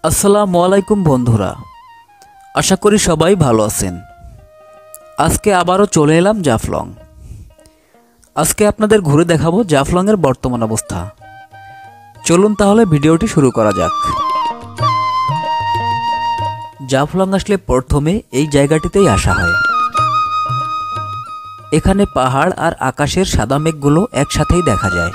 আসসালামু আলাইকুম বন্ধুরা, আশা করি সবাই ভালো আছেন। আজকে আবারও চলে এলাম জাফলং। আজকে আপনাদের ঘুরে দেখাবো জাফলংয়ের বর্তমান অবস্থা। চলুন তাহলে ভিডিওটি শুরু করা যাক। জাফলং আসলে প্রথমে এই জায়গাটিতেই আসা হয়। এখানে পাহাড় আর আকাশের সাদা মেঘগুলো একসাথেই দেখা যায়।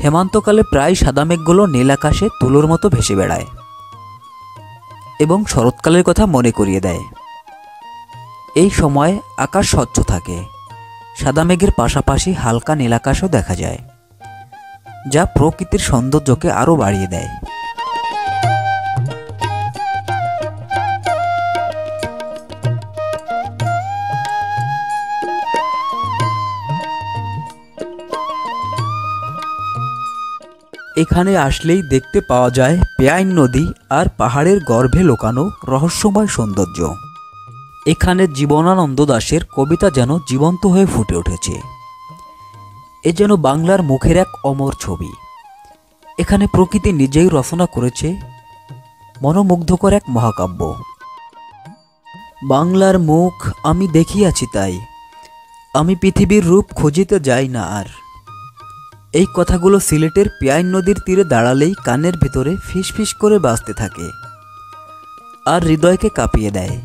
হেমন্তকালে প্রায় সাদা মেঘগুলো নীল আকাশে তুলোর মতো ভেসে বেড়ায় এবং শরৎকালের কথা মনে করিয়ে দেয়। এই সময় আকাশ স্বচ্ছ থাকে, সাদা মেঘের পাশাপাশি হালকা নীল আকাশও দেখা যায়, যা প্রকৃতির সৌন্দর্যকে আরও বাড়িয়ে দেয়। এখানে আসলেই দেখতে পাওয়া যায় পেয়াইন নদী আর পাহাড়ের গর্ভে লুকানো রহস্যময় সৌন্দর্য। এখানে জীবনানন্দ দাশের কবিতা যেন জীবন্ত হয়ে ফুটে উঠেছে। এ যেন বাংলার মুখের এক অমর ছবি। এখানে প্রকৃতি নিজেই রচনা করেছে মনোমুগ্ধকর এক মহাকাব্য। বাংলার মুখ আমি দেখিয়াছি, তাই আমি পৃথিবীর রূপ খুঁজিতে যাই না আর। এই কথাগুলো সিলেটের পেয়াইন নদীর তীরে দাঁড়ালেই কানের ভিতরে ফিসফিস করে বাজতে থাকে আর হৃদয়কে কাঁপিয়ে দেয়।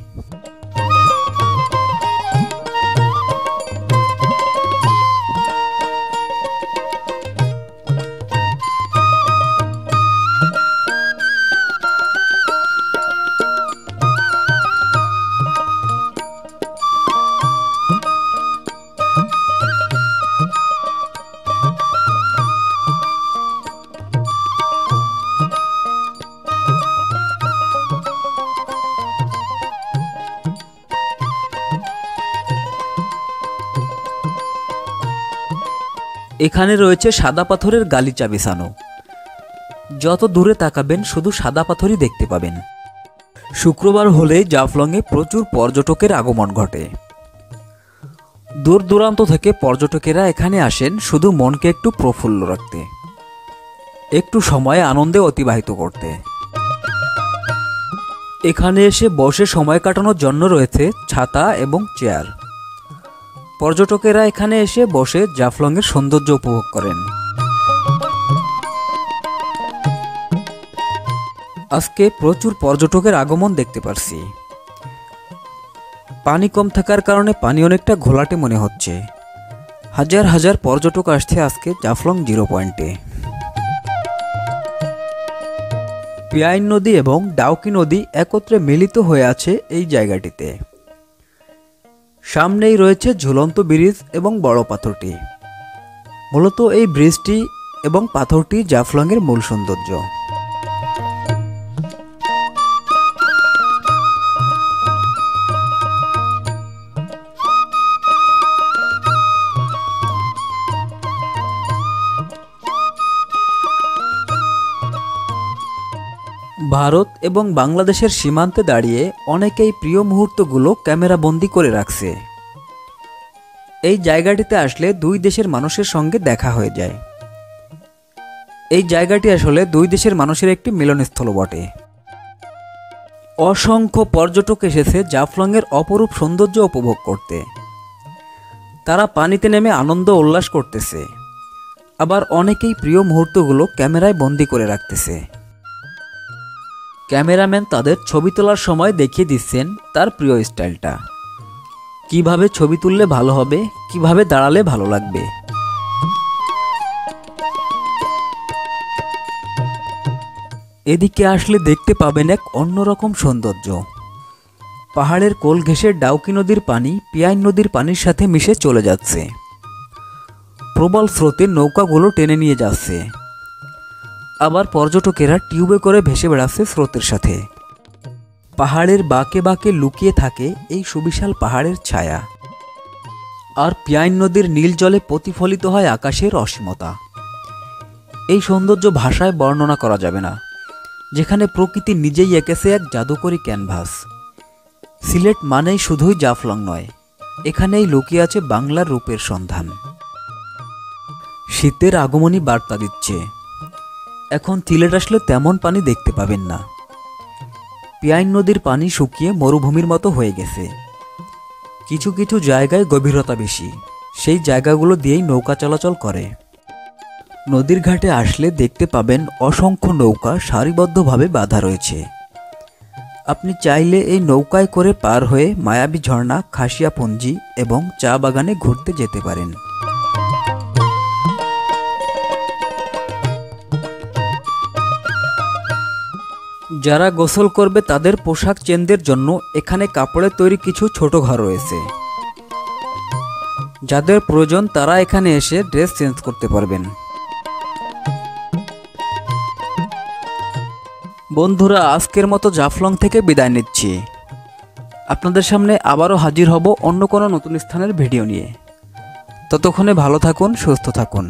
এখানে রয়েছে সাদা পাথরের গালিচা বিছানো। যত দূরে তাকাবেন শুধু সাদা পাথরই দেখতে পাবেন। শুক্রবার হলে জাফলংয়ে প্রচুর পর্যটকের আগমন ঘটে। দূর দূরান্ত থেকে পর্যটকেরা এখানে আসেন শুধু মনকে একটু প্রফুল্ল রাখতে, একটু সময় আনন্দে অতিবাহিত করতে। এখানে এসে বসে সময় কাটানোর জন্য রয়েছে ছাতা এবং চেয়ার। পর্যটকেরা এখানে এসে বসে জাফলংয়ের সৌন্দর্য উপভোগ করেন। আজকে প্রচুর পর্যটকের আগমন দেখতে পারছি। পানি কম থাকার কারণে পানি অনেকটা ঘোলাটে মনে হচ্ছে। হাজার হাজার পর্যটক আসছে আজকে জাফলং জিরো পয়েন্টে। পেয়াইন নদী এবং ডাউকি নদী একত্রে মিলিত হয়ে আছে এই জায়গাটিতে। সামনেই রয়েছে ঝুলন্ত ব্রিজ এবং বড় পাথরটি। মূলত এই ব্রিজটি এবং পাথরটি জাফলংয়ের মূল সৌন্দর্য। ভারত এবং বাংলাদেশের সীমান্তে দাঁড়িয়ে অনেকেই প্রিয় মুহূর্তগুলো ক্যামেরাবন্দি করে রাখছে। এই জায়গাটিতে আসলে দুই দেশের মানুষের সঙ্গে দেখা হয়ে যায়। এই জায়গাটি আসলে দুই দেশের মানুষের একটি মিলনস্থল বটে। অসংখ্য পর্যটক এসেছে জাফলংয়ের অপরূপ সৌন্দর্য উপভোগ করতে। তারা পানিতে নেমে আনন্দ উল্লাস করতেছে, আবার অনেকেই প্রিয় মুহূর্তগুলো ক্যামেরায় বন্দি করে রাখতেছে। ক্যামেরাম্যান তাদের ছবি তোলার সময় দেখিয়ে দিচ্ছেন তার প্রিয় স্টাইলটা, কিভাবে ছবি তুললে ভালো হবে, কিভাবে দাঁড়ালে ভালো লাগবে। এদিকে আসলে দেখতে পাবেন এক অন্যরকম সৌন্দর্য। পাহাড়ের কোল ঘেঁষে ডাউকি নদীর পানি পেয়াইন নদীর পানির সাথে মিশে চলে যাচ্ছে। প্রবল স্রোতে নৌকাগুলো টেনে নিয়ে যাচ্ছে, আবার পর্যটকেরা টিউবে করে ভেসে বেড়াচ্ছে স্রোতের সাথে। পাহাড়ের বাঁকে বাঁকে লুকিয়ে থাকে এই সুবিশাল পাহাড়ের ছায়া, আর পেয়াইন নদীর নীল জলে প্রতিফলিত হয় আকাশের অসীমতা। এই সৌন্দর্য ভাষায় বর্ণনা করা যাবে না, যেখানে প্রকৃতি নিজেই এঁকেছে এক জাদুকরী ক্যানভাস। সিলেট মানেই শুধুই জাফলং নয়, এখানেই লুকিয়ে আছে বাংলার রূপের সন্ধান। শীতের আগমনী বার্তা দিচ্ছে। এখন সিলেট আসলে তেমন পানি দেখতে পাবেন না। পিয়াইন নদীর পানি শুকিয়ে মরুভূমির মতো হয়ে গেছে। কিছু কিছু জায়গায় গভীরতা বেশি, সেই জায়গাগুলো দিয়েই নৌকা চলাচল করে। নদীর ঘাটে আসলে দেখতে পাবেন অসংখ্য নৌকা সারিবদ্ধভাবে বাঁধা রয়েছে। আপনি চাইলে এই নৌকায় করে পার হয়ে মায়াবী ঝর্ণা, খাসিয়াপুঞ্জি এবং চা বাগানে ঘুরতে যেতে পারেন। যারা গোসল করবে তাদের পোশাক চেঞ্জের জন্য এখানে কাপড়ের তৈরি কিছু ছোট ঘর রয়েছে। যাদের প্রয়োজন তারা এখানে এসে ড্রেস চেঞ্জ করতে পারবেন। বন্ধুরা, আজকের মতো জাফলং থেকে বিদায় নিচ্ছি। আপনাদের সামনে আবারও হাজির হব অন্য কোনো নতুন স্থানের ভিডিও নিয়ে। ততক্ষণে ভালো থাকুন, সুস্থ থাকুন।